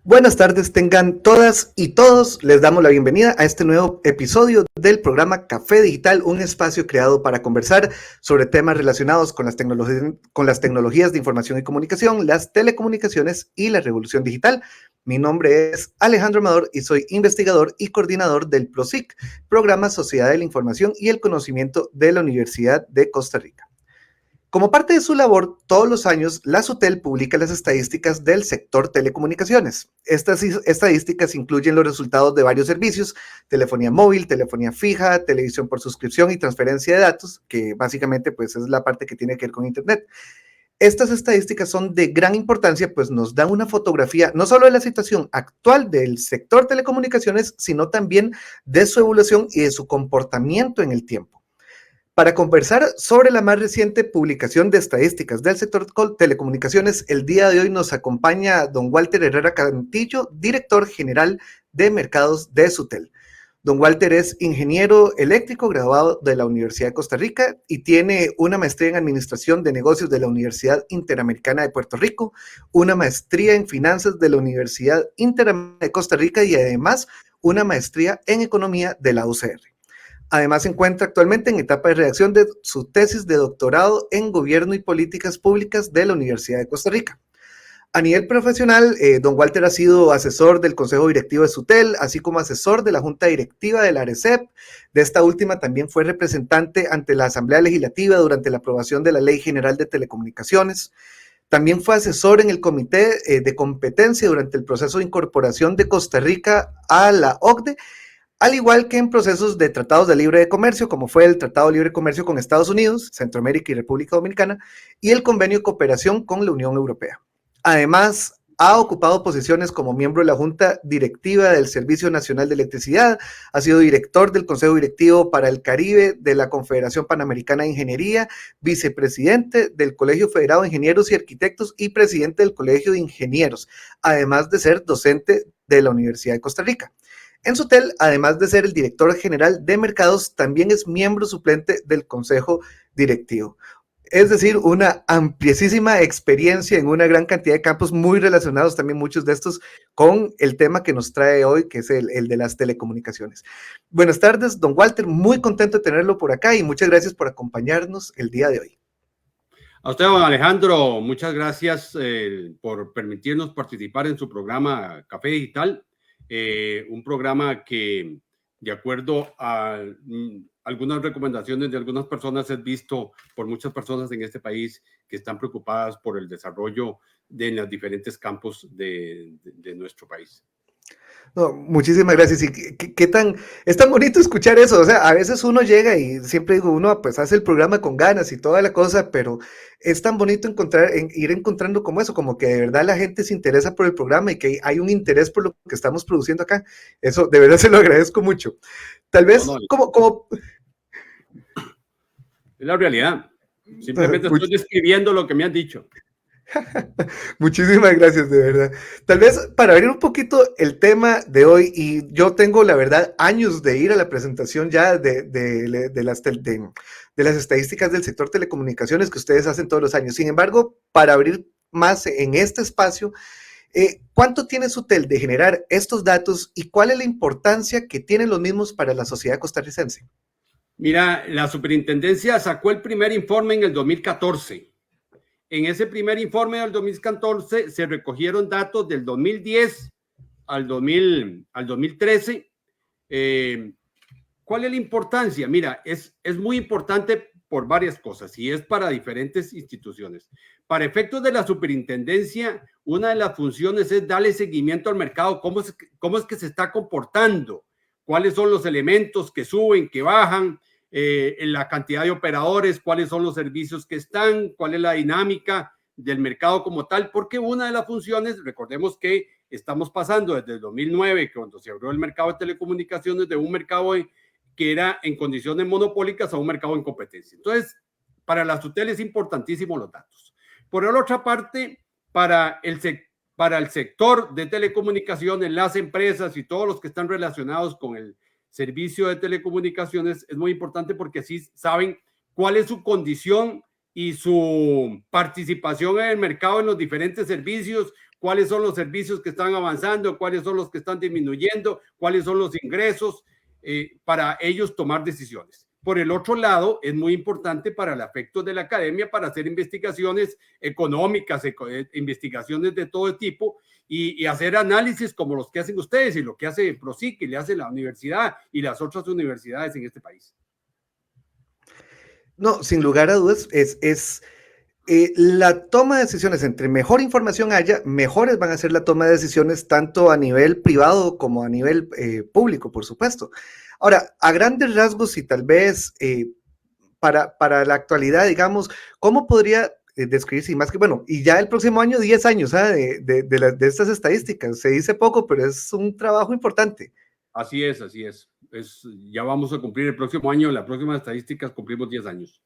Buenas tardes, tengan todas y todos. Les damos la bienvenida a este nuevo episodio del programa Café Digital, un espacio creado para conversar sobre temas relacionados con las tecnologías de información y comunicación, las telecomunicaciones y la revolución digital. Mi nombre es Alejandro Amador y soy investigador y coordinador del PROSIC, Programa Sociedad de la Información y el Conocimiento de la Universidad de Costa Rica. Como parte de su labor, todos los años, la SUTEL publica las estadísticas del sector telecomunicaciones. Estas estadísticas incluyen los resultados de varios servicios: telefonía móvil, telefonía fija, televisión por suscripción y transferencia de datos, que básicamente pues, es la parte que tiene que ver con Internet. Estas estadísticas son de gran importancia, pues nos dan una fotografía no solo de la situación actual del sector telecomunicaciones, sino también de su evolución y de su comportamiento en el tiempo. Para conversar sobre la más reciente publicación de estadísticas del sector telecomunicaciones, el día de hoy nos acompaña don Walter Herrera Cantillo, director general de mercados de SUTEL. Don Walter es ingeniero eléctrico graduado de la Universidad de Costa Rica y tiene una maestría en administración de negocios de la Universidad Interamericana de Puerto Rico, una maestría en finanzas de la Universidad Interamericana de Costa Rica y además una maestría en economía de la UCR. Además, se encuentra actualmente en etapa de redacción de su tesis de doctorado en Gobierno y Políticas Públicas de la Universidad de Costa Rica. A nivel profesional, don Walter ha sido asesor del Consejo Directivo de SUTEL, así como asesor de la Junta Directiva de la ARECEP. De esta última también fue representante ante la Asamblea Legislativa durante la aprobación de la Ley General de Telecomunicaciones. También fue asesor en el Comité de Competencia durante el proceso de incorporación de Costa Rica a la OCDE, al igual que en procesos de tratados de libre comercio, como fue el Tratado de Libre Comercio con Estados Unidos, Centroamérica y República Dominicana, y el Convenio de Cooperación con la Unión Europea. Además, ha ocupado posiciones como miembro de la Junta Directiva del Servicio Nacional de Electricidad, ha sido director del Consejo Directivo para el Caribe de la Confederación Panamericana de Ingeniería, vicepresidente del Colegio Federado de Ingenieros y Arquitectos y presidente del Colegio de Ingenieros, además de ser docente de la Universidad de Costa Rica. En SUTEL, además de ser el director general de mercados, también es miembro suplente del consejo directivo. Es decir, una ampliísima experiencia en una gran cantidad de campos muy relacionados también muchos de estos con el tema que nos trae hoy, que es el de las telecomunicaciones. Buenas tardes, don Walter, muy contento de tenerlo por acá y muchas gracias por acompañarnos el día de hoy. A usted, don Alejandro, muchas gracias por permitirnos participar en su programa Café Digital, un programa que, de acuerdo a algunas recomendaciones de algunas personas, es visto por muchas personas en este país que están preocupadas por el desarrollo de los diferentes campos de nuestro país. No, muchísimas gracias. Y es tan bonito escuchar eso. O sea, a veces uno llega y siempre digo, uno pues hace el programa con ganas y toda la cosa, pero es tan bonito ir encontrando como eso, como que de verdad la gente se interesa por el programa y que hay un interés por lo que estamos produciendo acá. Eso de verdad se lo agradezco mucho. Tal vez como... Es la realidad. Simplemente estoy describiendo lo que me han dicho. Muchísimas gracias, de verdad. Tal vez para abrir un poquito el tema de hoy, y yo tengo la verdad años de ir a la presentación ya de las estadísticas del sector telecomunicaciones que ustedes hacen todos los años. Sin embargo, para abrir más en este espacio, ¿cuánto tiene SUTEL de generar estos datos y cuál es la importancia que tienen los mismos para la sociedad costarricense? Mira, la superintendencia sacó el primer informe en el 2014. En ese primer informe del 2014 se recogieron datos del 2010 al 2013. ¿Cuál es la importancia? Mira, es muy importante por varias cosas y es para diferentes instituciones. Para efectos de la superintendencia, una de las funciones es darle seguimiento al mercado, cómo es que se está comportando, cuáles son los elementos que suben, que bajan, en la cantidad de operadores, cuáles son los servicios que están, cuál es la dinámica del mercado como tal, porque una de las funciones, recordemos que estamos pasando desde el 2009, cuando se abrió el mercado de telecomunicaciones, de un mercado que era en condiciones monopólicas a un mercado en competencia. Entonces, para la SUTEL es importantísimo los datos. Por la otra parte, para el sector de telecomunicaciones, las empresas y todos los que están relacionados con el servicio de telecomunicaciones, es muy importante porque así saben cuál es su condición y su participación en el mercado en los diferentes servicios, cuáles son los servicios que están avanzando, cuáles son los que están disminuyendo, cuáles son los ingresos, para ellos tomar decisiones. Por el otro lado, es muy importante para el efecto de la academia para hacer investigaciones económicas, investigaciones de todo tipo y hacer análisis como los que hacen ustedes y lo que hace PROSIC y le hace la universidad y las otras universidades en este país. No, sin lugar a dudas, la toma de decisiones, entre mejor información haya, mejores van a ser la toma de decisiones tanto a nivel privado como a nivel público, por supuesto. Ahora, a grandes rasgos y tal vez para la actualidad, digamos, ¿cómo podría describirse? Y más que, bueno, y ya el próximo año, 10 años de estas estadísticas. Se dice poco, pero es un trabajo importante. Así es, así es. Ya vamos a cumplir el próximo año, en las próximas estadísticas cumplimos 10 años.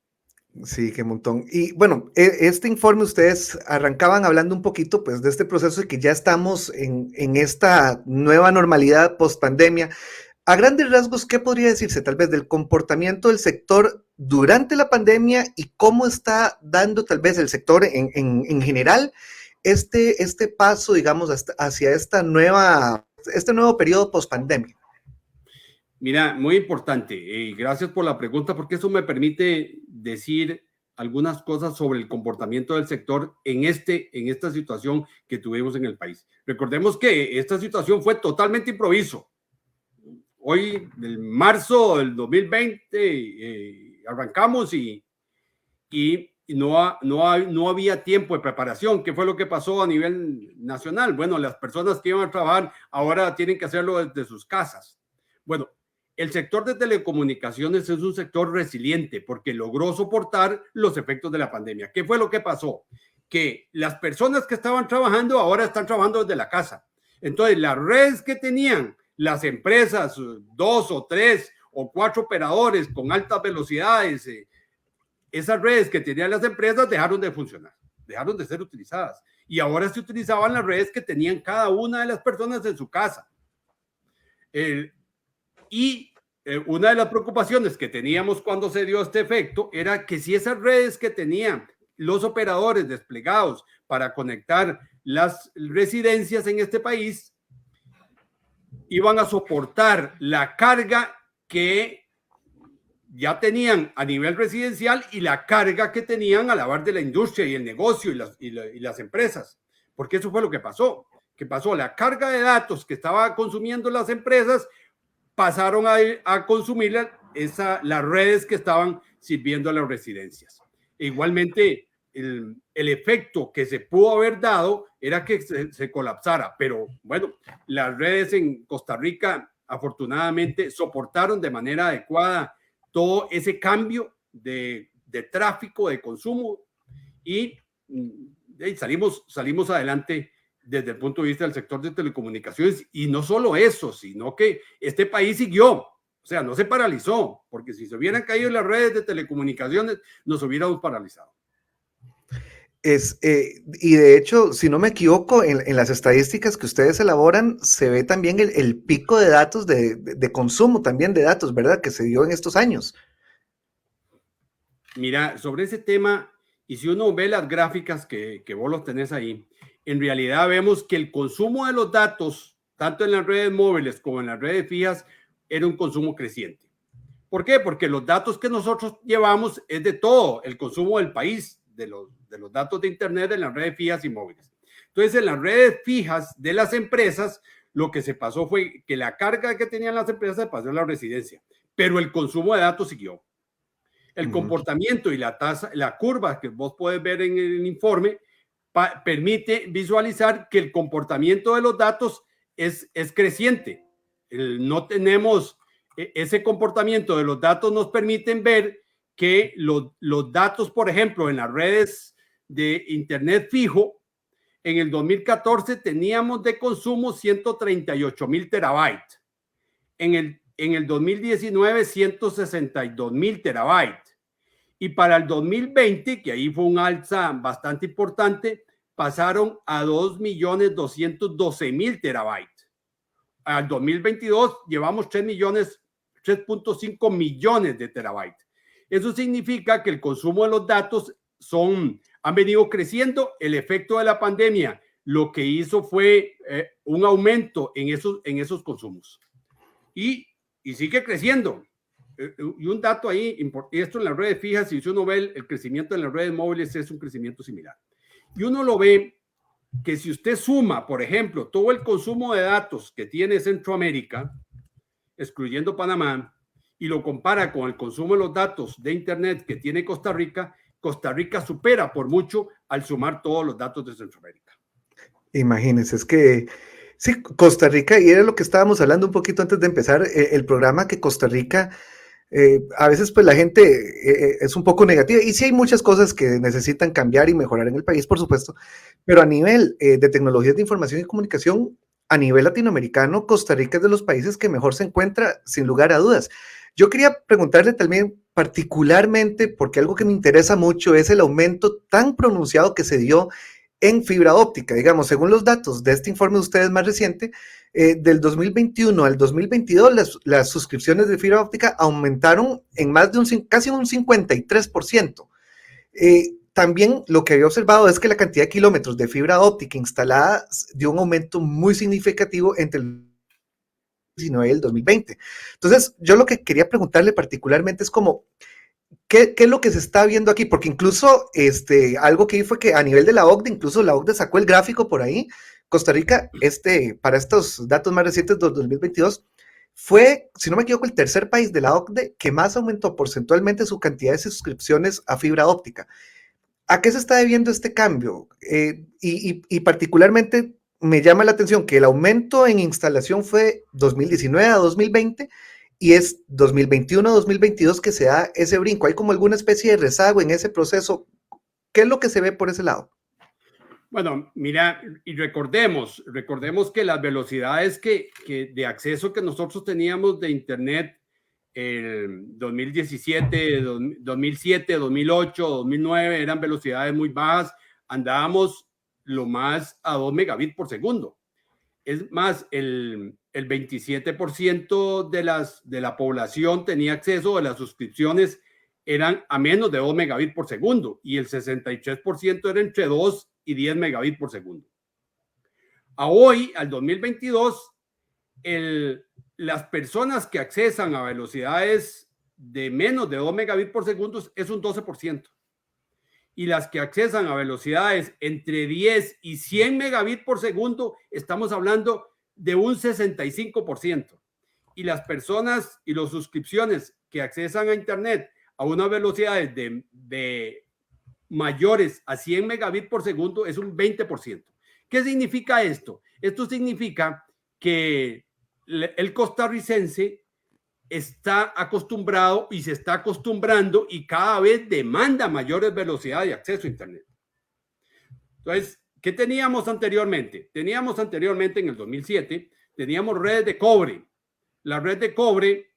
Sí, qué montón. Y bueno, este informe ustedes arrancaban hablando un poquito pues de este proceso de que ya estamos en esta nueva normalidad post pandemia. A grandes rasgos, ¿qué podría decirse tal vez del comportamiento del sector durante la pandemia y cómo está dando tal vez el sector en general este paso, digamos, hacia este nuevo periodo post pandemia? Mira, muy importante, gracias por la pregunta, porque eso me permite decir algunas cosas sobre el comportamiento del sector en esta situación que tuvimos en el país. Recordemos que esta situación fue totalmente improviso. Hoy, en marzo del 2020, arrancamos y no había tiempo de preparación. ¿Qué fue lo que pasó a nivel nacional? Bueno, las personas que iban a trabajar ahora tienen que hacerlo desde sus casas. Bueno, el sector de telecomunicaciones es un sector resiliente porque logró soportar los efectos de la pandemia. ¿Qué fue lo que pasó? Que las personas que estaban trabajando ahora están trabajando desde la casa. Entonces, las redes que tenían las empresas, 2 o 3 o 4 operadores con altas velocidades, esas redes que tenían las empresas dejaron de funcionar, dejaron de ser utilizadas. Y ahora se utilizaban las redes que tenían cada una de las personas en su casa. Una de las preocupaciones que teníamos cuando se dio este efecto era que si esas redes que tenían los operadores desplegados para conectar las residencias en este país iban a soportar la carga que ya tenían a nivel residencial y la carga que tenían a la par de la industria y el negocio y las empresas. Porque eso fue lo que pasó. ¿Qué pasó? La carga de datos que estaba consumiendo las empresas pasaron a consumir las redes que estaban sirviendo a las residencias. Igualmente, el efecto que se pudo haber dado era que se colapsara, pero bueno, las redes en Costa Rica afortunadamente soportaron de manera adecuada todo ese cambio de tráfico, de consumo y salimos adelante desde el punto de vista del sector de telecomunicaciones. Y no solo eso, sino que este país siguió, o sea, no se paralizó, porque si se hubieran caído las redes de telecomunicaciones, nos hubiéramos paralizado. Y de hecho, si no me equivoco, en las estadísticas que ustedes elaboran, se ve también el pico de datos, de consumo también de datos, ¿verdad? Que se dio en estos años. Mira, sobre ese tema, y si uno ve las gráficas que vos los tenés ahí, en realidad vemos que el consumo de los datos, tanto en las redes móviles como en las redes fijas, era un consumo creciente. ¿Por qué? Porque los datos que nosotros llevamos es de todo el consumo del país, de los datos de Internet en las redes fijas y móviles. Entonces, en las redes fijas de las empresas, lo que se pasó fue que la carga que tenían las empresas se pasó a la residencia, pero el consumo de datos siguió. El comportamiento y la tasa, la curva que vos puedes ver en el informe, permite visualizar que el comportamiento de los datos es creciente. No tenemos ese comportamiento de los datos, nos permiten ver que los datos, por ejemplo, en las redes de Internet fijo, en el 2014 teníamos de consumo 138,000 terabytes. En el 2019, 162,000 terabytes. Y para el 2020, que ahí fue un alza bastante importante, pasaron a 2,212,000 terabytes. Al 2022 llevamos 3,5 millones de terabytes. Eso significa que el consumo de los datos han venido creciendo. El efecto de la pandemia lo que hizo fue un aumento en esos consumos. Y sigue creciendo. Y un dato ahí, esto en las redes fijas, si uno ve el crecimiento en las redes móviles, es un crecimiento similar. Y uno lo ve que si usted suma, por ejemplo, todo el consumo de datos que tiene Centroamérica, excluyendo Panamá, y lo compara con el consumo de los datos de Internet que tiene Costa Rica supera por mucho al sumar todos los datos de Centroamérica. Imagínense, es que sí, Costa Rica, y era lo que estábamos hablando un poquito antes de empezar el programa, que Costa Rica, a veces pues la gente es un poco negativa, y sí hay muchas cosas que necesitan cambiar y mejorar en el país, por supuesto, pero a nivel de tecnologías de información y comunicación, a nivel latinoamericano, Costa Rica es de los países que mejor se encuentra, sin lugar a dudas. Yo quería preguntarle también particularmente, porque algo que me interesa mucho es el aumento tan pronunciado que se dio en fibra óptica. Digamos, según los datos de este informe de ustedes más reciente, del 2021 al 2022, las suscripciones de fibra óptica aumentaron en más de casi un 53%. También lo que había observado es que la cantidad de kilómetros de fibra óptica instalada dio un aumento muy significativo entre el 2019 y el 2020. Entonces, yo lo que quería preguntarle particularmente es como, ¿qué es lo que se está viendo aquí? Porque incluso algo que vi fue que a nivel de la OCDE, incluso la OCDE sacó el gráfico por ahí. Costa Rica, para estos datos más recientes de 2022, fue, si no me equivoco, el tercer país de la OCDE que más aumentó porcentualmente su cantidad de suscripciones a fibra óptica. ¿A qué se está debiendo este cambio? Y particularmente me llama la atención que el aumento en instalación fue 2019 a 2020 y es 2021 a 2022 que se da ese brinco. ¿Hay como alguna especie de rezago en ese proceso? ¿Qué es lo que se ve por ese lado? Bueno, mira, y recordemos que las velocidades de acceso que nosotros teníamos de Internet en 2017, 2007, 2008, 2009 eran velocidades muy bajas, andábamos lo más a 2 megabits por segundo. Es más, el 27% de la población tenía acceso, de las suscripciones eran a menos de 2 megabits por segundo y el 63% era entre 2 y 10 megabits por segundo. A hoy, al 2022, las personas que accesan a velocidades de menos de 2 megabits por segundo es un 12%. Y las que accesan a velocidades entre 10 y 100 megabits por segundo, estamos hablando de un 65%. Y las personas y las suscripciones que accesan a Internet a unas velocidades de mayores a 100 megabits por segundo es un 20%. ¿Qué significa esto? Esto significa que el costarricense está acostumbrado y se está acostumbrando y cada vez demanda mayores velocidades de acceso a Internet. Entonces, ¿qué teníamos anteriormente? Teníamos anteriormente en el 2007, teníamos redes de cobre. La red de cobre,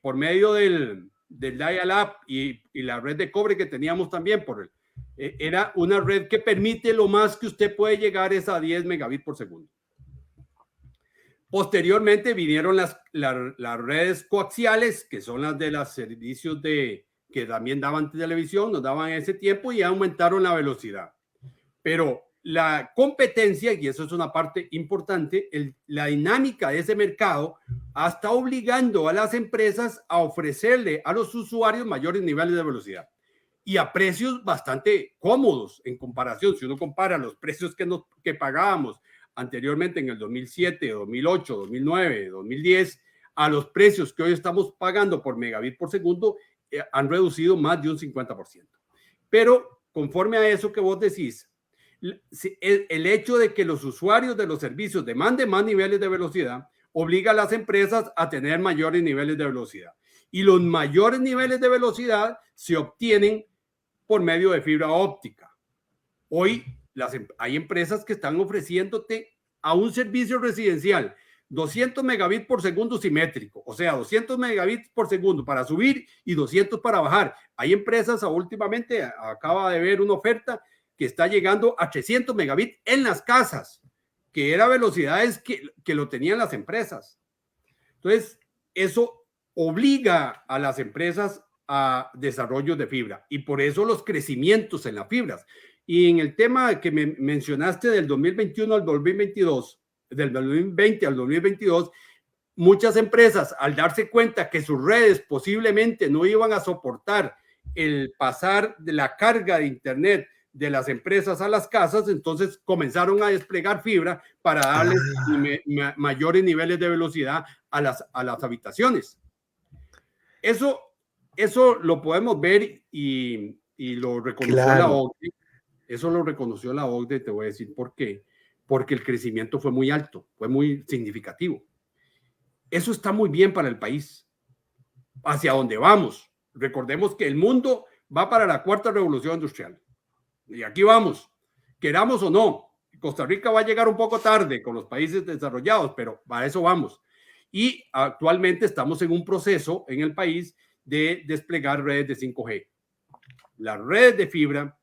por medio del dial-up y la red de cobre que teníamos también, era una red que permite lo más que usted puede llegar es a 10 megabits por segundo. Posteriormente vinieron las redes coaxiales, que son las de los servicios que también daban televisión, nos daban en ese tiempo y aumentaron la velocidad. Pero la competencia, y eso es una parte importante, la dinámica de ese mercado está obligando a las empresas a ofrecerle a los usuarios mayores niveles de velocidad y a precios bastante cómodos en comparación. Si uno compara los precios que pagábamos anteriormente en el 2007, 2008, 2009, 2010, a los precios que hoy estamos pagando por megabit por segundo, han reducido más de un 50%. Pero conforme a eso que vos decís, el hecho de que los usuarios de los servicios demanden más niveles de velocidad obliga a las empresas a tener mayores niveles de velocidad. Y los mayores niveles de velocidad se obtienen por medio de fibra óptica. Hoy hay empresas que están ofreciéndote a un servicio residencial 200 megabits por segundo simétrico, o sea, 200 megabits por segundo para subir y 200 para bajar. Hay empresas, últimamente acaba de ver una oferta que está llegando a 300 megabits en las casas, que era velocidades que lo tenían las empresas. Entonces, eso obliga a las empresas a desarrollo de fibra y por eso los crecimientos en las fibras. Y en el tema que me mencionaste del 2021 al 2022, del 2020 al 2022, muchas empresas, al darse cuenta que sus redes posiblemente no iban a soportar el pasar de la carga de Internet de las empresas a las casas, entonces comenzaron a desplegar fibra para darles mayores niveles de velocidad a las habitaciones. Eso lo podemos ver y lo reconoció la OCDE. Eso lo reconoció la OCDE, te voy a decir por qué. Porque el crecimiento fue muy alto, fue muy significativo. Eso está muy bien para el país. Hacia dónde vamos. Recordemos que el mundo va para la cuarta revolución industrial. Y aquí vamos, queramos o no. Costa Rica va a llegar un poco tarde con los países desarrollados, pero para eso vamos. Y actualmente estamos en un proceso en el país de desplegar redes de 5G. Las redes de fibra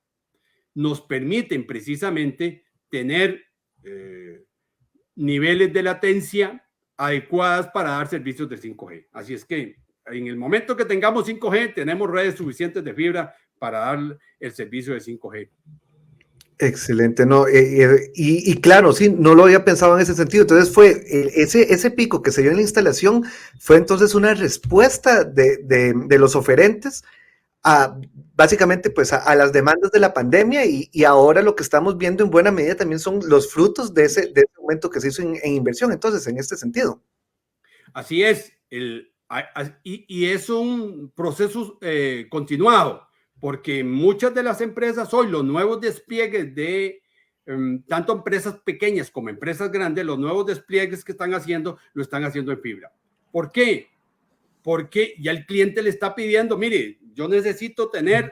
nos permiten precisamente tener niveles de latencia adecuadas para dar servicios de 5G. Así es que en el momento que tengamos 5G, tenemos redes suficientes de fibra para dar el servicio de 5G. Excelente, no, y claro, sí, no lo había pensado en ese sentido. Entonces fue ese pico que se dio en la instalación, fue entonces una respuesta de los oferentes básicamente pues a las demandas de la pandemia y ahora lo que estamos viendo en buena medida también son los frutos de ese aumento que se hizo en inversión, entonces, en este sentido. Así es, y es un proceso continuado, porque muchas de las empresas hoy, los nuevos despliegues de tanto empresas pequeñas como empresas grandes, los nuevos despliegues que están haciendo, lo están haciendo en fibra. ¿Por qué? Porque ya el cliente le está pidiendo, mire, yo necesito tener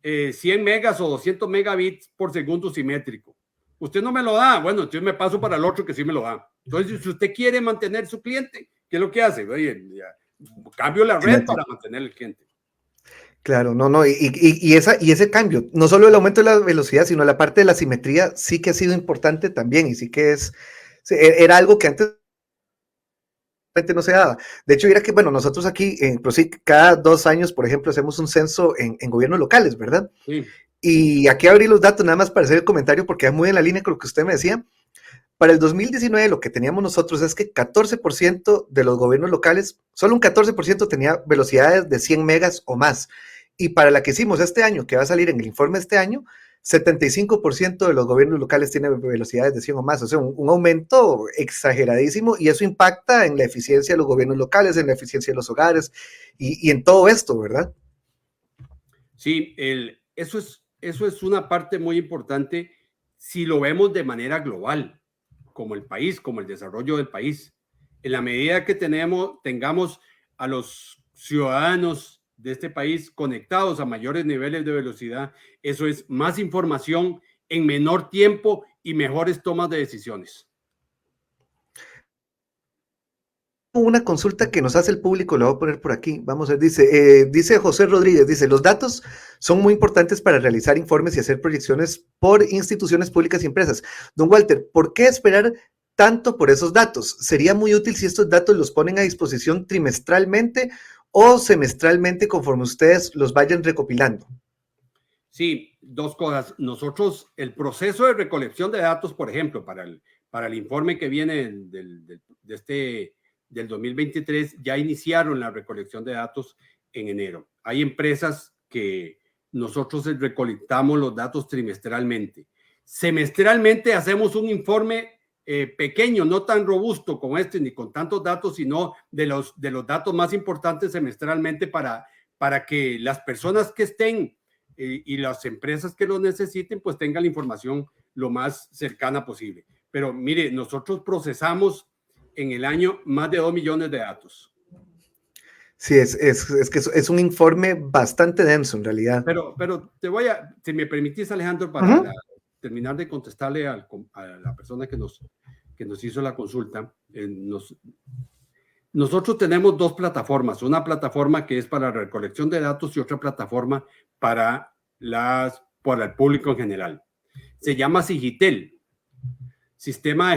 100 megas o 200 megabits por segundo simétrico. Usted no me lo da, bueno, entonces me paso para el otro que sí me lo da. Entonces, si usted quiere mantener su cliente, ¿qué es lo que hace? Oye, cambio la red para mantener el cliente. Claro, no, y ese cambio, no solo el aumento de la velocidad, sino la parte de la simetría, sí que ha sido importante también, y sí que era algo que antes no se daba. De hecho, mira que, bueno, nosotros aquí, sí, cada 2 años, por ejemplo, hacemos un censo en gobiernos locales, ¿verdad? Sí. Y aquí abrí los datos nada más para hacer el comentario, porque es muy en la línea con lo que usted me decía. Para el 2019 lo que teníamos nosotros es que 14% de los gobiernos locales, solo un 14% tenía velocidades de 100 megas o más. Y para la que hicimos este año, que va a salir en el informe este año, 75% de los gobiernos locales tienen velocidades de 100 o más. O sea, un aumento exageradísimo, y eso impacta en la eficiencia de los gobiernos locales, en la eficiencia de los hogares y en todo esto, ¿verdad? Sí, eso es una parte muy importante si lo vemos de manera global, como el país, como el desarrollo del país. En la medida que tengamos a los ciudadanos de este país conectados a mayores niveles de velocidad, eso es más información en menor tiempo y mejores tomas de decisiones. Una consulta que nos hace el público, la voy a poner por aquí, vamos a ver, dice José Rodríguez, dice, los datos son muy importantes para realizar informes y hacer proyecciones por instituciones públicas y empresas. Don Walter, ¿por qué esperar tanto por esos datos? ¿Sería muy útil si estos datos los ponen a disposición trimestralmente o semestralmente conforme ustedes los vayan recopilando? Sí, dos cosas. Nosotros, el proceso de recolección de datos, por ejemplo, para el informe que viene del 2023, ya iniciaron la recolección de datos en enero. Hay empresas que nosotros recolectamos los datos trimestralmente. Semestralmente hacemos un informe pequeño, no tan robusto como este, ni con tantos datos, sino de los datos más importantes semestralmente para que las personas que estén y las empresas que lo necesiten, pues tengan la información lo más cercana posible. Pero mire, nosotros procesamos en el año más de 2 millones de datos. Sí, es que es un informe bastante denso en realidad. Pero si me permitís, Alejandro, para terminar de contestarle a la persona que nos hizo la consulta, nosotros tenemos 2 plataformas, una plataforma que es para la recolección de datos y otra plataforma para el público en general. Se llama Sigitel. sistema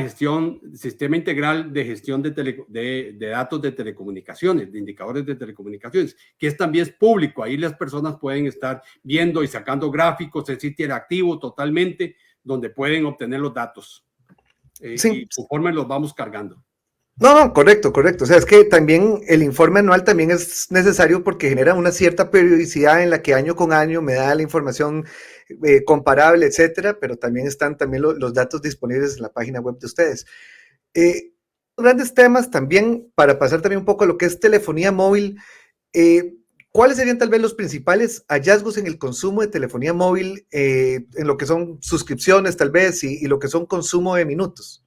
integral de gestión de datos de telecomunicaciones, de indicadores de telecomunicaciones, que también es público. Ahí las personas pueden estar viendo y sacando gráficos, es interactivo totalmente, donde pueden obtener los datos. Sí. Y conforme los vamos cargando. No, correcto. O sea, es que también el informe anual también es necesario porque genera una cierta periodicidad en la que año con año me da la información comparable, etcétera, pero también están también los datos disponibles en la página web de ustedes. Grandes temas también, para pasar también un poco a lo que es telefonía móvil. ¿Cuáles serían tal vez los principales hallazgos en el consumo de telefonía móvil, en lo que son suscripciones tal vez y lo que son consumo de minutos?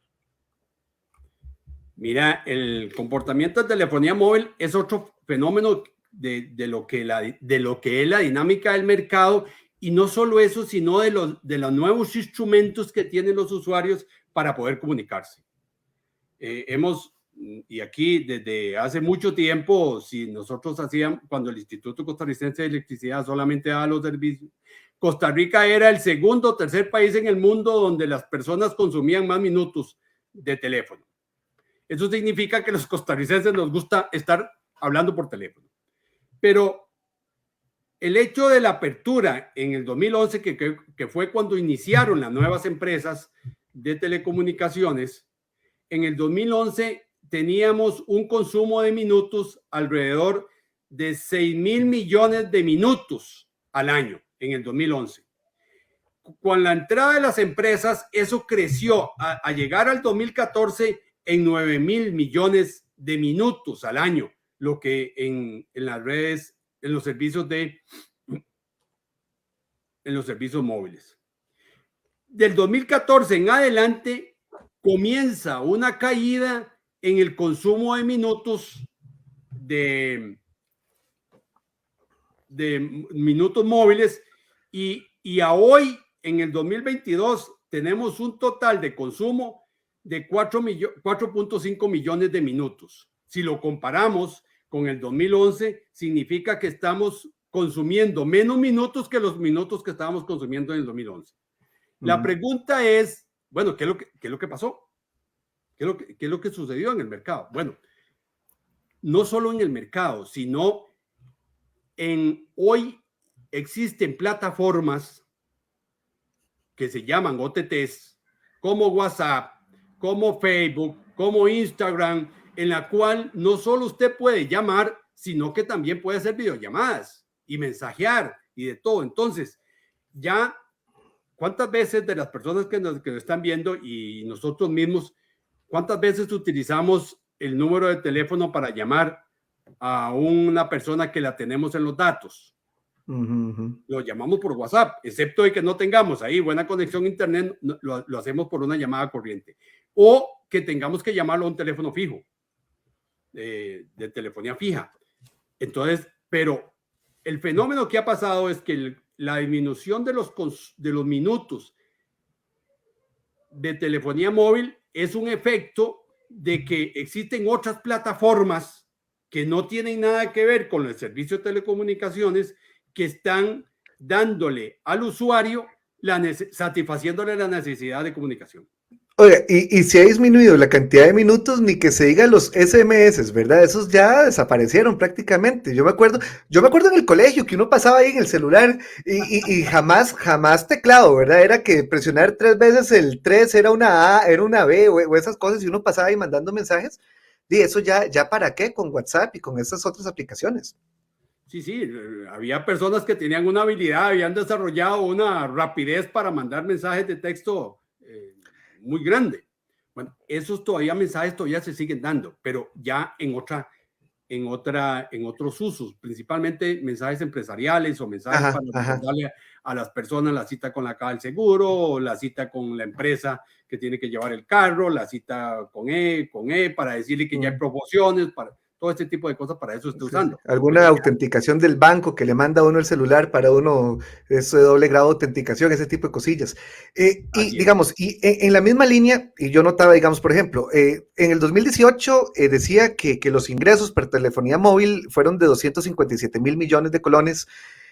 Mira, el comportamiento de telefonía móvil es otro fenómeno de lo que es la dinámica del mercado, y no solo eso, sino de los nuevos instrumentos que tienen los usuarios para poder comunicarse. Y aquí desde hace mucho tiempo, si nosotros hacíamos, cuando el Instituto Costarricense de Electricidad solamente daba los servicios, Costa Rica era el segundo o tercer país en el mundo donde las personas consumían más minutos de teléfono. Eso significa que a los costarricenses nos gusta estar hablando por teléfono. Pero el hecho de la apertura en el 2011, que fue cuando iniciaron las nuevas empresas de telecomunicaciones, en el 2011 teníamos un consumo de minutos alrededor de 6,000 millones de minutos al año en el 2011. Con la entrada de las empresas, eso creció a llegar al 2014 en 9,000 millones de minutos al año, lo que en las redes, en los servicios móviles. Del 2014 en adelante comienza una caída en el consumo de minutos de minutos móviles, y a hoy, en el 2022, tenemos un total de consumo de 4.5 millones de minutos. Si lo comparamos con el 2011, significa que estamos consumiendo menos minutos que los minutos que estábamos consumiendo en el 2011. La pregunta es, bueno, ¿qué es lo que pasó? ¿Qué es lo que sucedió en el mercado? Bueno, no solo en el mercado, sino hoy existen plataformas que se llaman OTTs, como WhatsApp, como Facebook, como Instagram, en la cual no solo usted puede llamar, sino que también puede hacer videollamadas y mensajear y de todo. Entonces, ya, ¿cuántas veces de las personas que nos están viendo y nosotros mismos, cuántas veces utilizamos el número de teléfono para llamar a una persona que la tenemos en los datos? Lo llamamos por WhatsApp, excepto de que no tengamos ahí buena conexión a internet, lo hacemos por una llamada corriente, o que tengamos que llamarlo a un teléfono fijo, de telefonía fija. Entonces, pero el fenómeno que ha pasado es que la disminución de los minutos de telefonía móvil es un efecto de que existen otras plataformas que no tienen nada que ver con el servicio de telecomunicaciones, que están dándole al usuario, satisfaciéndole la necesidad de comunicación. Oiga, y si ha disminuido la cantidad de minutos, ni que se diga los SMS, ¿verdad? Esos ya desaparecieron prácticamente. Yo me acuerdo en el colegio que uno pasaba ahí en el celular y jamás teclado, ¿verdad? Era que presionar 3 veces el 3 era una A, era una B o esas cosas, y uno pasaba ahí mandando mensajes. Y eso ya para qué con WhatsApp y con esas otras aplicaciones. Sí, había personas que tenían una habilidad, habían desarrollado una rapidez para mandar mensajes de texto muy grande. Bueno, esos mensajes todavía se siguen dando, pero ya en otros usos, principalmente mensajes empresariales o mensajes para darle a las personas la cita con la caja del seguro, o la cita con la empresa que tiene que llevar el carro, la cita con para decirle que ya hay promociones, para todo este tipo de cosas, para eso está usando. Sí. Alguna autenticación del banco que le manda a uno el celular para uno, eso de doble grado de autenticación, ese tipo de cosillas. Y digamos, en la misma línea, y yo notaba, digamos, por ejemplo, en el 2018 decía que los ingresos por telefonía móvil fueron de 257,000 millones de colones.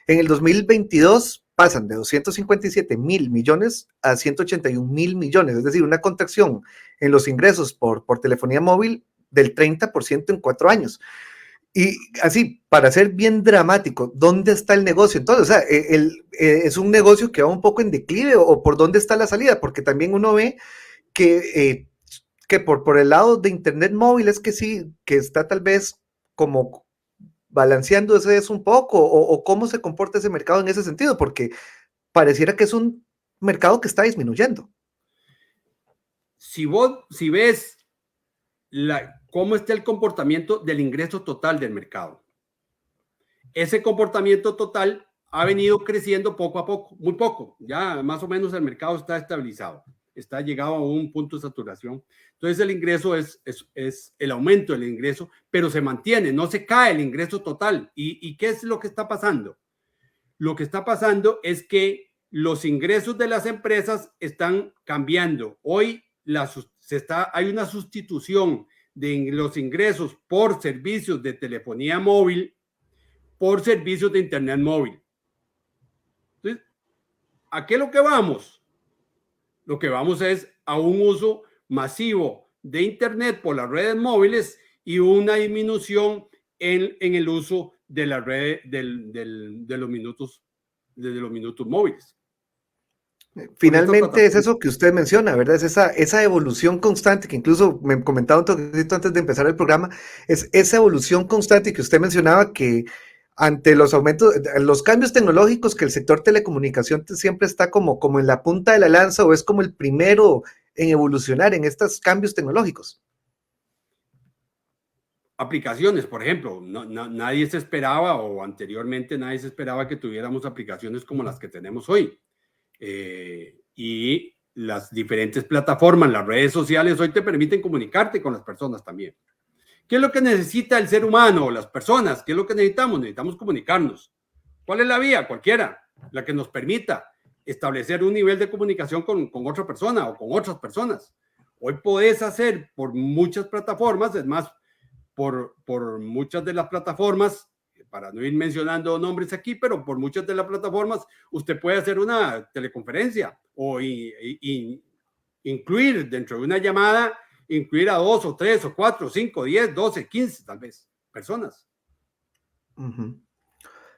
En el 2022 pasan de 257.000 millones a 181.000 millones, es decir, una contracción en los ingresos por telefonía móvil del 30% en 4 años. Y así, para ser bien dramático, ¿dónde está el negocio? Entonces, o sea, ¿es un negocio que va un poco en declive o por dónde está la salida? Porque también uno ve que por el lado de Internet móvil es que sí, que está tal vez como balanceándose eso un poco, o cómo se comporta ese mercado en ese sentido, porque pareciera que es un mercado que está disminuyendo. Si ves cómo está el comportamiento del ingreso total del mercado, ese comportamiento total ha venido creciendo poco a poco, muy poco, ya más o menos el mercado está estabilizado, está llegado a un punto de saturación. Entonces el ingreso es el aumento del ingreso, pero se mantiene, no se cae el ingreso total. ¿Y qué es lo que está pasando? Lo que está pasando es que los ingresos de las empresas están cambiando. Hoy hay una sustitución de los ingresos por servicios de telefonía móvil por servicios de Internet móvil. Entonces, ¿a qué es lo que vamos? Lo que vamos es a un uso masivo de Internet por las redes móviles y una disminución en el uso de la red de los minutos móviles. Finalmente es eso que usted menciona, ¿verdad? Es esa evolución constante que incluso me comentaba un toquecito antes de empezar el programa, es esa evolución constante que usted mencionaba que ante los aumentos, los cambios tecnológicos, que el sector telecomunicación siempre está como en la punta de la lanza o es como el primero en evolucionar en estos cambios tecnológicos. Aplicaciones, por ejemplo, nadie se esperaba o anteriormente nadie se esperaba que tuviéramos aplicaciones como las que tenemos hoy. Y las diferentes plataformas, las redes sociales hoy te permiten comunicarte con las personas también. ¿Qué es lo que necesita el ser humano o las personas? ¿Qué es lo que necesitamos? Necesitamos comunicarnos. ¿Cuál es la vía? Cualquiera, la que nos permita establecer un nivel de comunicación con otra persona o con otras personas. Hoy podés hacer por muchas plataformas, es más, por muchas de las plataformas, para no ir mencionando nombres aquí, pero por muchas de las plataformas usted puede hacer una teleconferencia o incluir dentro de una llamada, incluir a 2 o 3 o 4, 5, 10, 12, 15 tal vez personas. Uh-huh.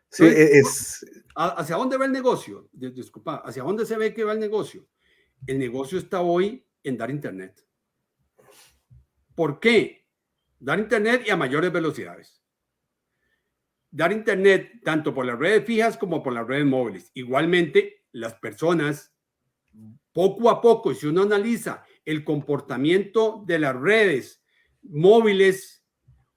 Sí, entonces, ¿hacia dónde va el negocio? Disculpa, ¿hacia dónde se ve que va el negocio? El negocio está hoy en dar Internet. ¿Por qué? Dar Internet y a mayores velocidades. Dar Internet tanto por las redes fijas como por las redes móviles. Igualmente, las personas, poco a poco, si uno analiza el comportamiento de las redes móviles,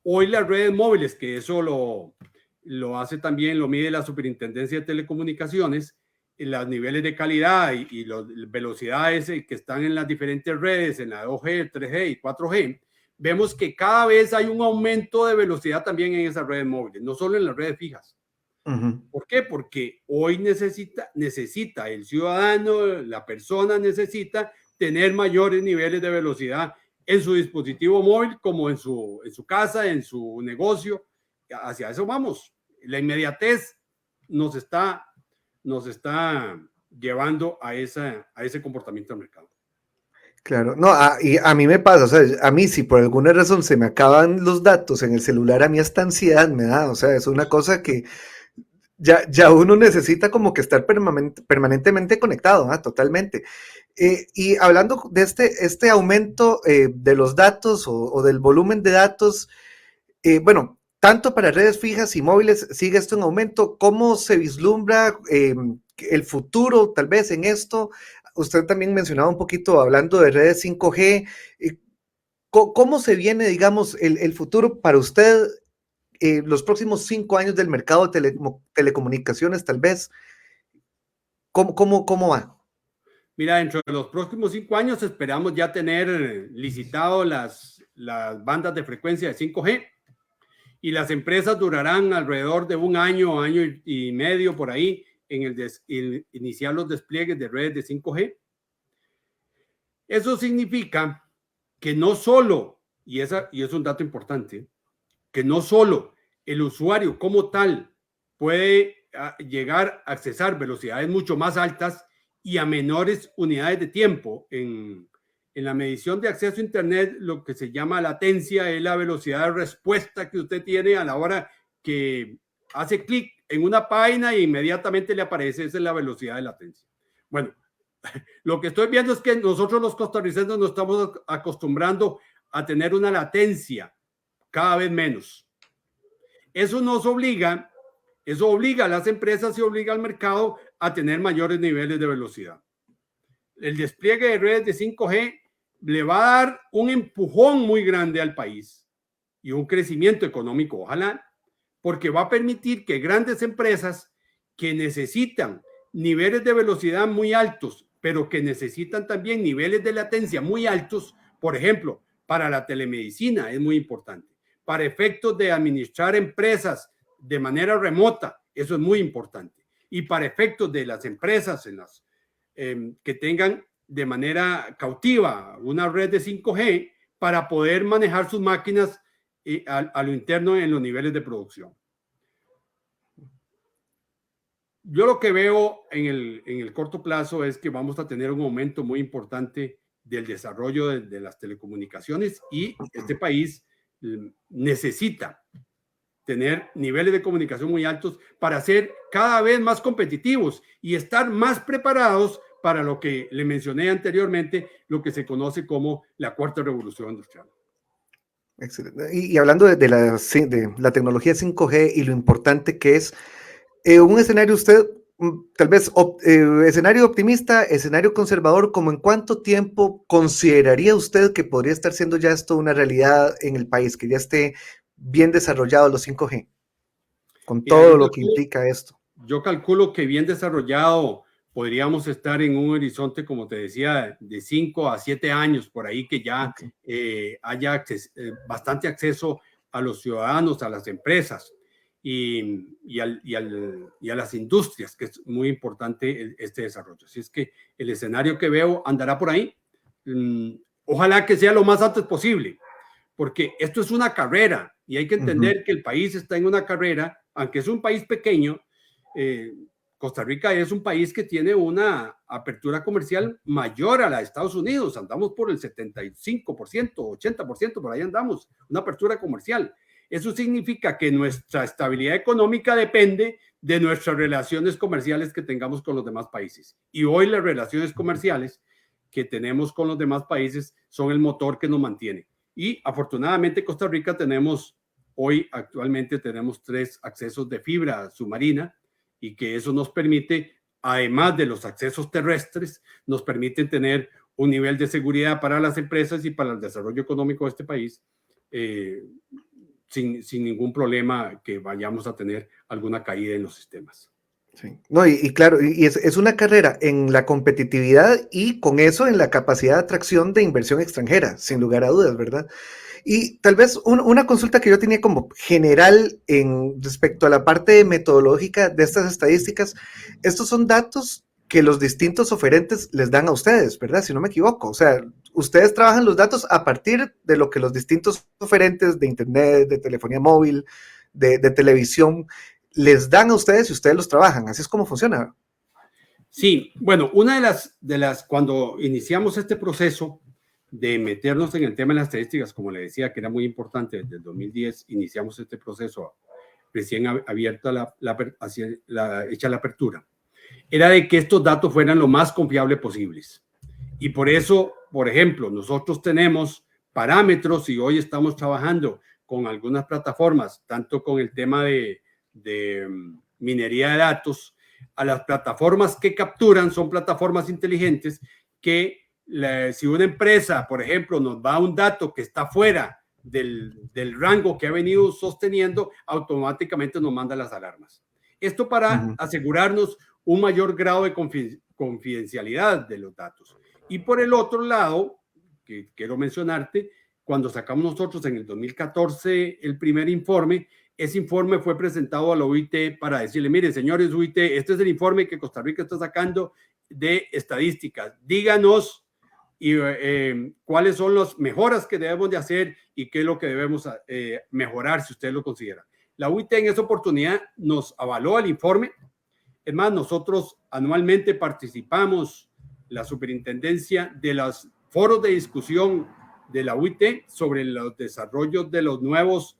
hoy las redes móviles, que eso lo hace también, lo mide la Superintendencia de Telecomunicaciones, los niveles de calidad y las velocidades que están en las diferentes redes, en la 2G, 3G y 4G, vemos que cada vez hay un aumento de velocidad también en esas redes móviles, no solo en las redes fijas. Uh-huh. ¿Por qué? Porque hoy necesita el ciudadano, la persona necesita tener mayores niveles de velocidad en su dispositivo móvil como en su casa, en su negocio. Hacia eso vamos. La inmediatez nos está llevando a ese comportamiento del mercado. Claro, no, y a mí me pasa, o sea, a mí si por alguna razón se me acaban los datos en el celular, a mí esta ansiedad me da, o sea, es una cosa que ya uno necesita como que estar permanentemente conectado, totalmente. Y hablando de este aumento de los datos o del volumen de datos, bueno, tanto para redes fijas y móviles sigue esto en aumento. ¿Cómo se vislumbra el futuro tal vez en esto? Usted también mencionaba un poquito hablando de redes 5G. ¿Cómo se viene, digamos, el futuro para usted, los próximos 5 años del mercado de telecomunicaciones tal vez? ¿Cómo va? Mira, dentro de los próximos 5 años esperamos ya tener licitado las bandas de frecuencia de 5G y las empresas durarán alrededor de un año y medio por ahí en iniciar los despliegues de redes de 5G. Eso significa que no solo, y es un dato importante, que no solo el usuario como tal puede llegar a accesar velocidades mucho más altas y a menores unidades de tiempo. En la medición de acceso a Internet, lo que se llama latencia es la velocidad de respuesta que usted tiene a la hora que hace clic en una página e inmediatamente le aparece. Esa es la velocidad de latencia. Bueno, lo que estoy viendo es que nosotros los costarricenses nos estamos acostumbrando a tener una latencia cada vez menos. Eso obliga a las empresas y obliga al mercado a tener mayores niveles de velocidad. El despliegue de redes de 5G le va a dar un empujón muy grande al país y un crecimiento económico, ojalá, porque va a permitir que grandes empresas que necesitan niveles de velocidad muy altos, pero que necesitan también niveles de latencia muy altos, por ejemplo, para la telemedicina es muy importante, para efectos de administrar empresas de manera remota, eso es muy importante, y para efectos de las empresas que tengan de manera cautiva una red de 5G para poder manejar sus máquinas a lo interno en los niveles de producción. Yo lo que veo en el corto plazo es que vamos a tener un aumento muy importante del desarrollo de las telecomunicaciones y este país necesita tener niveles de comunicación muy altos para ser cada vez más competitivos y estar más preparados para lo que le mencioné anteriormente, lo que se conoce como la cuarta revolución industrial. Excelente. Y hablando de la tecnología 5G y lo importante que es, un escenario usted, tal vez escenario optimista, escenario conservador, ¿como en cuánto tiempo consideraría usted que podría estar siendo ya esto una realidad en el país, que ya esté bien desarrollado los 5G, con todo lo que implica esto? Yo calculo que bien desarrollado podríamos estar en un horizonte, como te decía, de 5 a 7 años, por ahí que ya haya bastante acceso a los ciudadanos, a las empresas y a las industrias, que es muy importante este desarrollo. Así es que el escenario que veo andará por ahí. Ojalá que sea lo más antes posible, porque esto es una carrera y hay que entender que el país está en una carrera, aunque es un país pequeño. Costa Rica es un país que tiene una apertura comercial mayor a la de Estados Unidos. Andamos por el 75%, 80%, por ahí andamos, una apertura comercial. Eso significa que nuestra estabilidad económica depende de nuestras relaciones comerciales que tengamos con los demás países. Y hoy las relaciones comerciales que tenemos con los demás países son el motor que nos mantiene. Y afortunadamente Costa Rica actualmente tenemos 3 accesos de fibra submarina, y que eso nos permite, además de los accesos terrestres, nos permite tener un nivel de seguridad para las empresas y para el desarrollo económico de este país sin ningún problema que vayamos a tener alguna caída en los sistemas. Sí. No, y claro, y es una carrera en la competitividad y con eso en la capacidad de atracción de inversión extranjera, sin lugar a dudas, ¿verdad? Y tal vez una consulta que yo tenía como general respecto a la parte metodológica de estas estadísticas, estos son datos que los distintos oferentes les dan a ustedes, ¿verdad? Si no me equivoco. O sea, ustedes trabajan los datos a partir de lo que los distintos oferentes de Internet, de telefonía móvil, de televisión, les dan a ustedes y ustedes los trabajan. Así es como funciona. Sí, bueno, una de las cuando iniciamos este proceso de meternos en el tema de las estadísticas, como le decía, que era muy importante, desde el 2010 iniciamos este proceso recién abierta hecha la apertura, era de que estos datos fueran lo más confiables posibles. Y por eso, por ejemplo, nosotros tenemos parámetros y hoy estamos trabajando con algunas plataformas, tanto con el tema de minería de datos. A las plataformas que capturan son plataformas inteligentes que si una empresa, por ejemplo, nos da un dato que está fuera del rango que ha venido sosteniendo, automáticamente nos manda las alarmas. Esto para asegurarnos un mayor grado de confidencialidad de los datos. Y por el otro lado, que quiero mencionarte, cuando sacamos nosotros en el 2014 el primer informe, ese informe fue presentado a la OIT para decirle, mire, señores OIT, este es el informe que Costa Rica está sacando de estadísticas. Díganos cuáles son las mejoras que debemos de hacer y qué es lo que debemos mejorar si ustedes lo consideran. La UIT en esa oportunidad nos avaló el informe. Es más, nosotros anualmente participamos, la superintendencia, de los foros de discusión de la UIT sobre los desarrollos de los nuevos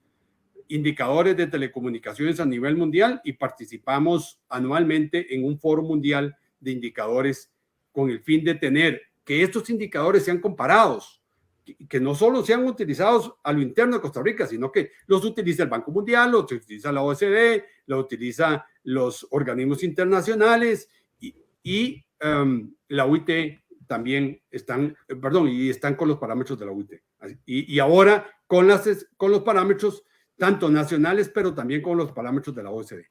indicadores de telecomunicaciones a nivel mundial, y participamos anualmente en un foro mundial de indicadores con el fin de tener que estos indicadores sean comparados, que no solo sean utilizados a lo interno de Costa Rica, sino que los utiliza el Banco Mundial, los utiliza la OECD, los utiliza los organismos internacionales y la UIT también están con los parámetros de la UIT. Y ahora con los parámetros tanto nacionales, pero también con los parámetros de la OECD.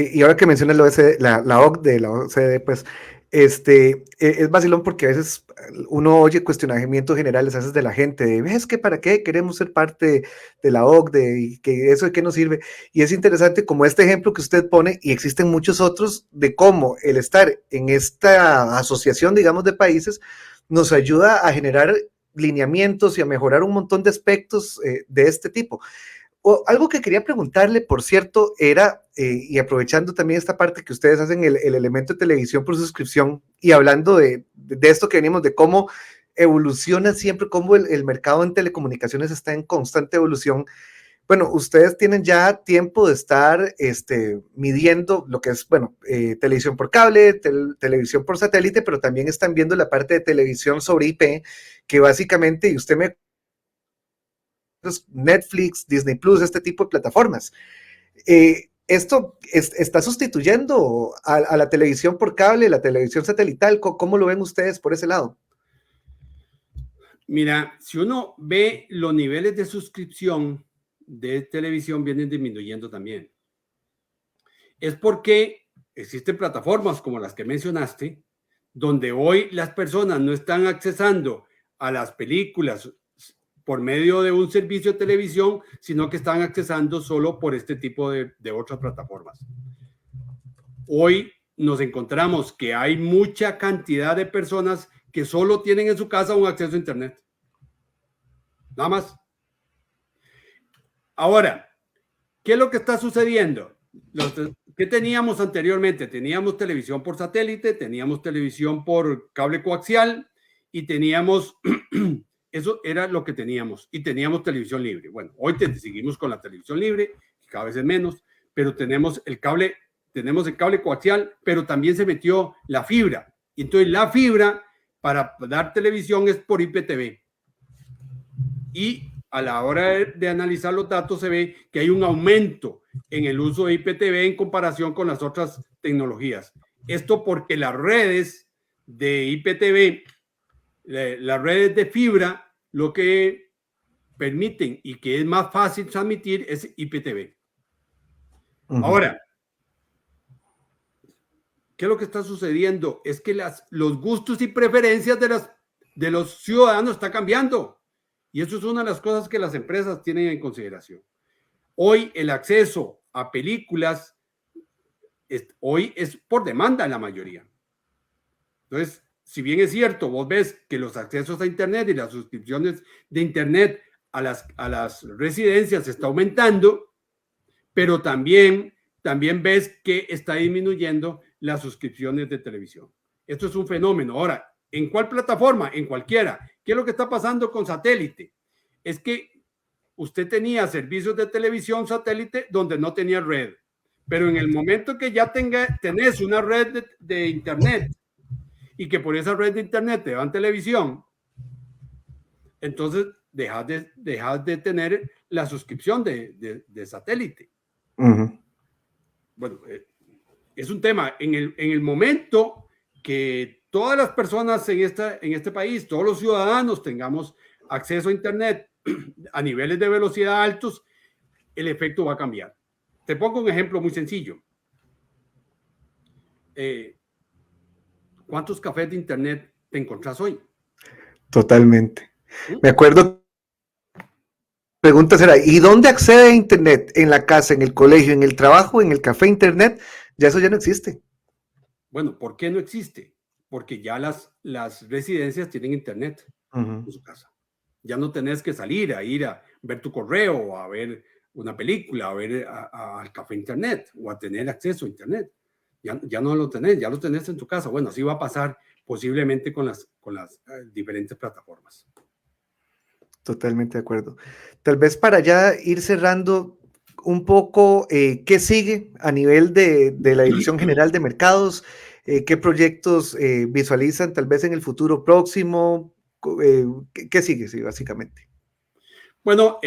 Y ahora que mencionas la OCDE, la OCDE, la OCDE, pues, es vacilón porque a veces uno oye cuestionamientos generales a veces de la gente, de, es que para qué queremos ser parte de la OCDE y que eso de qué nos sirve. Y es interesante como este ejemplo que usted pone, y existen muchos otros, de cómo el estar en esta asociación, digamos, de países, nos ayuda a generar lineamientos y a mejorar un montón de aspectos de este tipo. Algo que quería preguntarle, por cierto, era, y aprovechando también esta parte que ustedes hacen el elemento de televisión por suscripción, y hablando de esto que venimos, de cómo evoluciona siempre, cómo el mercado en telecomunicaciones está en constante evolución. Bueno, ustedes tienen ya tiempo de estar midiendo lo que es, bueno, televisión por cable, televisión por satélite, pero también están viendo la parte de televisión sobre IP, que básicamente, y usted me Netflix, Disney Plus, este tipo de plataformas. ¿Esto está sustituyendo a la televisión por cable, la televisión satelital? ¿Cómo lo ven ustedes por ese lado? Mira, si uno ve los niveles de suscripción de televisión vienen disminuyendo también. Es porque existen plataformas como las que mencionaste, donde hoy las personas no están accesando a las películas por medio de un servicio de televisión, sino que están accesando solo por este tipo de otras plataformas. Hoy nos encontramos que hay mucha cantidad de personas que solo tienen en su casa un acceso a Internet. Nada más. Ahora, ¿qué es lo que está sucediendo? ¿Qué teníamos anteriormente? Teníamos televisión por satélite, teníamos televisión por cable coaxial y teníamos... Eso era lo que teníamos, y teníamos televisión libre. Bueno, hoy seguimos con la televisión libre, cada vez es menos, pero tenemos el cable coaxial, pero también se metió la fibra. Y entonces la fibra para dar televisión es por IPTV. Y a la hora de analizar los datos se ve que hay un aumento en el uso de IPTV en comparación con las otras tecnologías. Esto porque las redes de IPTV, las redes de fibra, lo que permiten y que es más fácil transmitir es IPTV. Ahora, ¿qué es lo que está sucediendo? Es que los gustos y preferencias de los ciudadanos están cambiando. Y eso es una de las cosas que las empresas tienen en consideración. Hoy el acceso a películas hoy es por demanda en la mayoría. Entonces, si bien es cierto, vos ves que los accesos a Internet y las suscripciones de Internet a las residencias está aumentando, pero también ves que está disminuyendo las suscripciones de televisión. Esto es un fenómeno. Ahora, ¿en cuál plataforma? En cualquiera. ¿Qué es lo que está pasando con satélite? Es que usted tenía servicios de televisión satélite donde no tenía red, pero en el momento que ya tenés una red de Internet, y que por esa red de Internet te dan televisión, entonces dejas de tener la suscripción de satélite. Bueno, es un tema. En el momento que todas las personas en este país, todos los ciudadanos tengamos acceso a Internet a niveles de velocidad altos, el efecto va a cambiar. Te pongo un ejemplo muy sencillo. ¿Cuántos cafés de Internet te encontrás hoy? Totalmente. Me acuerdo, preguntas era, ¿y dónde accede a Internet? ¿En la casa, en el colegio, en el trabajo, en el café Internet? Ya eso ya no existe. Bueno, ¿por qué no existe? Porque ya las residencias tienen Internet en su casa. Ya no tenés que salir a ir a ver tu correo, a ver una película, a ver al café internet o a tener acceso a internet. Ya no lo tenés, ya lo tenés en tu casa. Bueno, así va a pasar posiblemente con las diferentes plataformas. Totalmente de acuerdo. Tal vez para ya ir cerrando un poco, ¿qué sigue a nivel de la Dirección General de Mercados? ¿Qué proyectos visualizan tal vez en el futuro próximo? ¿Qué sigue, sí, básicamente? Bueno,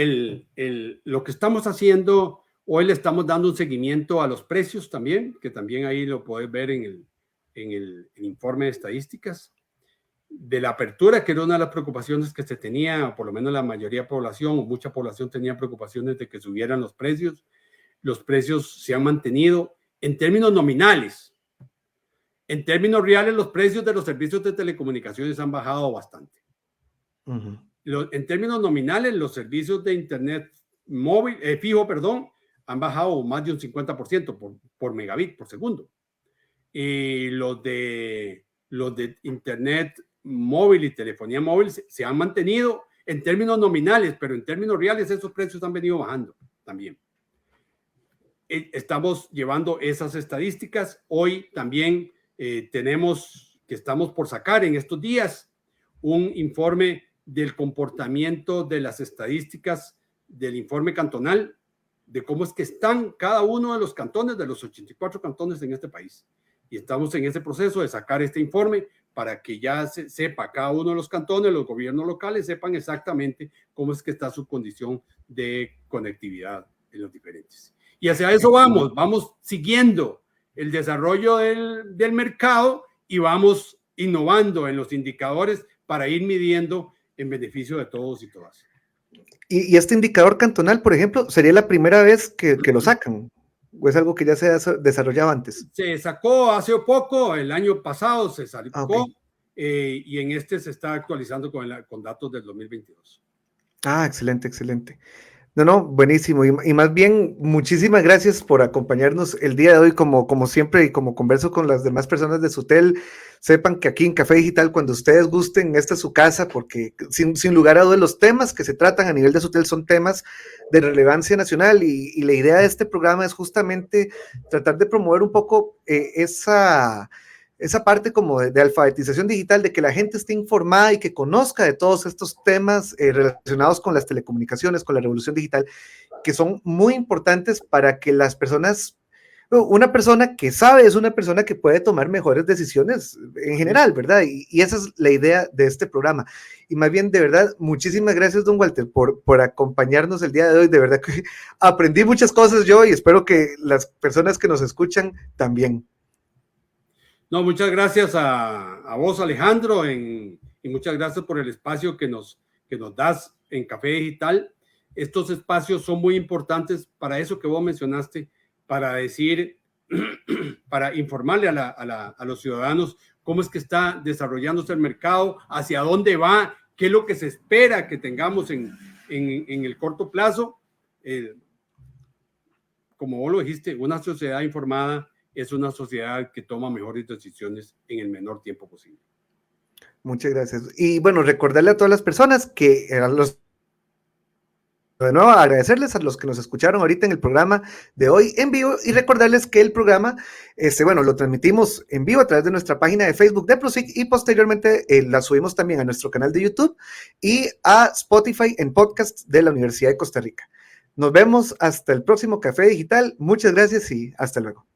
lo que estamos haciendo, hoy le estamos dando un seguimiento a los precios también, que también ahí lo puedes ver en el informe de estadísticas. De la apertura, que era una de las preocupaciones que se tenía, o por lo menos la mayoría de población, o mucha población tenía preocupaciones de que subieran los precios. Los precios se han mantenido en términos nominales. En términos reales, los precios de los servicios de telecomunicaciones han bajado bastante. Uh-huh. En términos nominales, los servicios de internet móvil, fijo, han bajado más de un 50% por megabit por segundo. Y los de internet móvil y telefonía móvil se han mantenido en términos nominales, pero en términos reales esos precios han venido bajando también. Estamos llevando esas estadísticas. Hoy también estamos por sacar en estos días un informe del comportamiento de las estadísticas del informe cantonal, de cómo es que están cada uno de los cantones, de los 84 cantones en este país. Y estamos en ese proceso de sacar este informe para que ya se sepa cada uno de los cantones, los gobiernos locales sepan exactamente cómo es que está su condición de conectividad en los diferentes. Y hacia eso vamos siguiendo el desarrollo del mercado y vamos innovando en los indicadores para ir midiendo en beneficio de todos y todas. ¿Y este indicador cantonal, por ejemplo, sería la primera vez que lo sacan? ¿O es algo que ya se ha desarrollado antes? Se sacó hace poco, el año pasado se sacó, okay. Y en este se está actualizando con datos del 2022. Excelente, excelente. No, buenísimo. Y más bien, muchísimas gracias por acompañarnos el día de hoy, como siempre, y como converso con las demás personas de Sutel. Sepan que aquí en Café Digital, cuando ustedes gusten, esta es su casa, porque sin lugar a dudas, los temas que se tratan a nivel de Sutel son temas de relevancia nacional, y la idea de este programa es justamente tratar de promover un poco esa parte como de alfabetización digital, de que la gente esté informada y que conozca de todos estos temas relacionados con las telecomunicaciones, con la revolución digital, que son muy importantes para que las personas, una persona que sabe es una persona que puede tomar mejores decisiones en general, ¿verdad? Y esa es la idea de este programa. Y más bien, de verdad, muchísimas gracias, don Walter, por acompañarnos el día de hoy. De verdad que aprendí muchas cosas yo y espero que las personas que nos escuchan también. No, muchas gracias a vos, Alejandro, y muchas gracias por el espacio que nos das en Café Digital. Estos espacios son muy importantes para eso que vos mencionaste, para decir, para informarle a los ciudadanos cómo es que está desarrollándose el mercado, hacia dónde va, qué es lo que se espera que tengamos en el corto plazo. Como vos lo dijiste, una sociedad informada es una sociedad que toma mejores decisiones en el menor tiempo posible. Muchas gracias. Y bueno, recordarle a todas las personas que de nuevo agradecerles a los que nos escucharon ahorita en el programa de hoy en vivo y recordarles que el programa, lo transmitimos en vivo a través de nuestra página de Facebook de Prosic y posteriormente la subimos también a nuestro canal de YouTube y a Spotify en podcast de la Universidad de Costa Rica. Nos vemos hasta el próximo Café Digital. Muchas gracias y hasta luego.